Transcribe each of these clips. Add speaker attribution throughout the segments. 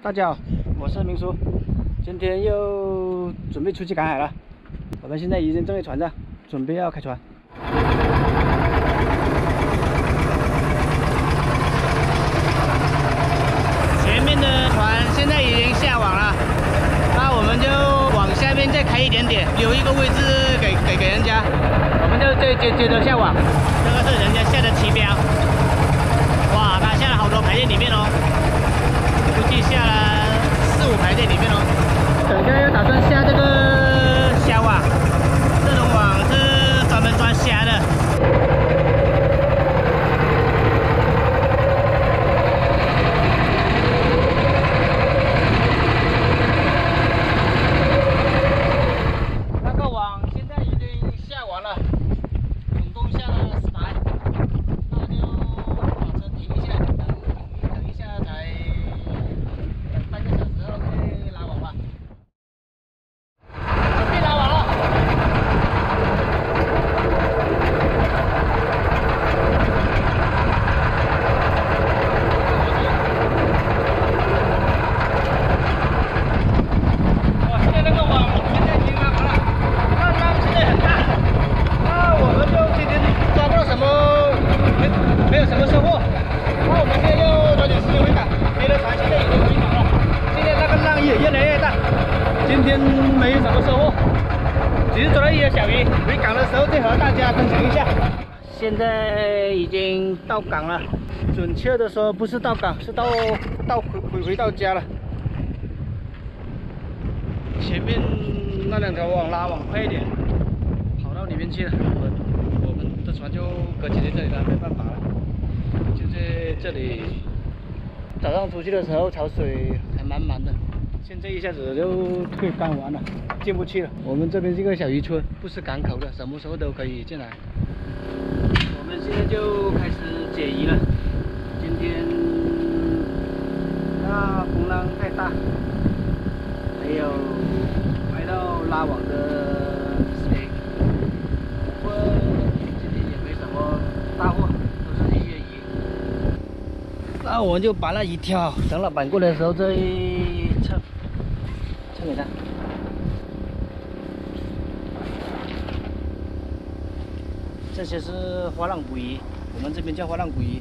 Speaker 1: 大家好，我是明叔，今天又准备出去赶海了。我们现在已经正在船上，准备要开船。前面的船现在已经下网了，那我们就往下面再开一点点，留一个位置给人家，我们就接着下网。这个是人家下的旗标，哇，他下了好多排在里面哦。 估计下了4、5排在里面哦。等下要打算下这个虾网，这种网是专门抓虾的。那个网现在已经下完了，总共下了10排，那就把车停一下，等一下才。 半个小时后去拉网吧，准备拉网了。哇，现在那个网现在已经拉完了，那浪现在很大，那我们就今天抓不到什么，没有什么收获，那我们现在就抓紧时间回港，别的船现在已经回港了。 现在那个浪也越来越大，今天没什么收获，只是抓了一些小鱼。回港的时候再和大家分享一下。现在已经到港了，准确的说不是到港，是回到家了。前面那2条网拉网快一点，跑到里面去了。我们的船就搁浅在这里了，没办法了，就在这里。 早上出去的时候潮水还满的，现在一下子就退干完了，进不去了。我们这边是个小渔村，不是港口的，什么时候都可以进来。我们现在就开始解鱼了。今天那风浪太大，没有拍到拉网的视频。不过今天也没什么大货。 那我们就把那鱼挑，等老板过来的时候再称给他。这些是花浪捕鱼，我们这边叫花浪捕鱼。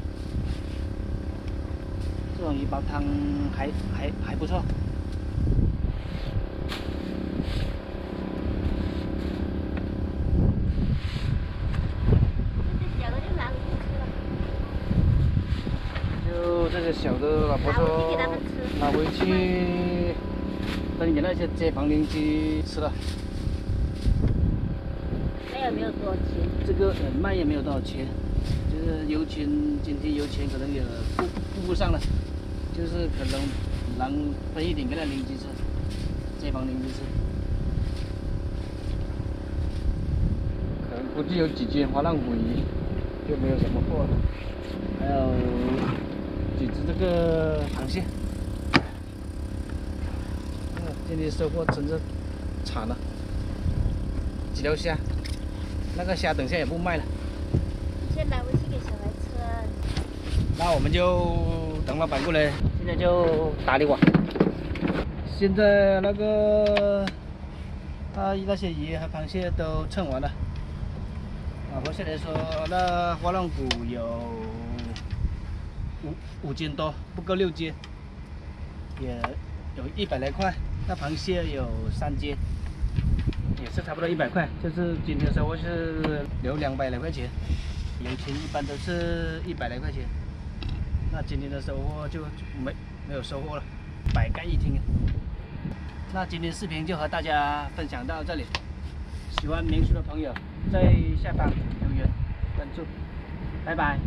Speaker 1: 这种鱼煲汤还不错。这些小的，老婆说拿回去分给那些街坊邻居吃了。
Speaker 2: 卖也没有多少钱。
Speaker 1: 这个卖也没有多少钱，就是油钱，今天油钱可能也付不上了，就是可能能分一点给那邻居吃，街坊邻居吃。可能估计有几斤花浪捕鱼，就没有什么货了，还有。 几只这个螃蟹，今天收获真是惨了，几条虾，那个虾等下也不卖了。
Speaker 2: 先拿回去给小孩吃。
Speaker 1: 那我们就等老板过来，现在就打理网。现在那个那些鱼和螃蟹都称完了，老婆下来说那花浪捕有。 5斤多，不够6斤，也有100来块。那螃蟹有3斤，也是差不多100块。就是今天收获是有200来块钱，油钱一般都是100来块钱。那今天的收获就没有收获了，百干一听。那今天视频就和大家分享到这里，喜欢民宿的朋友在下方留言关注，拜拜。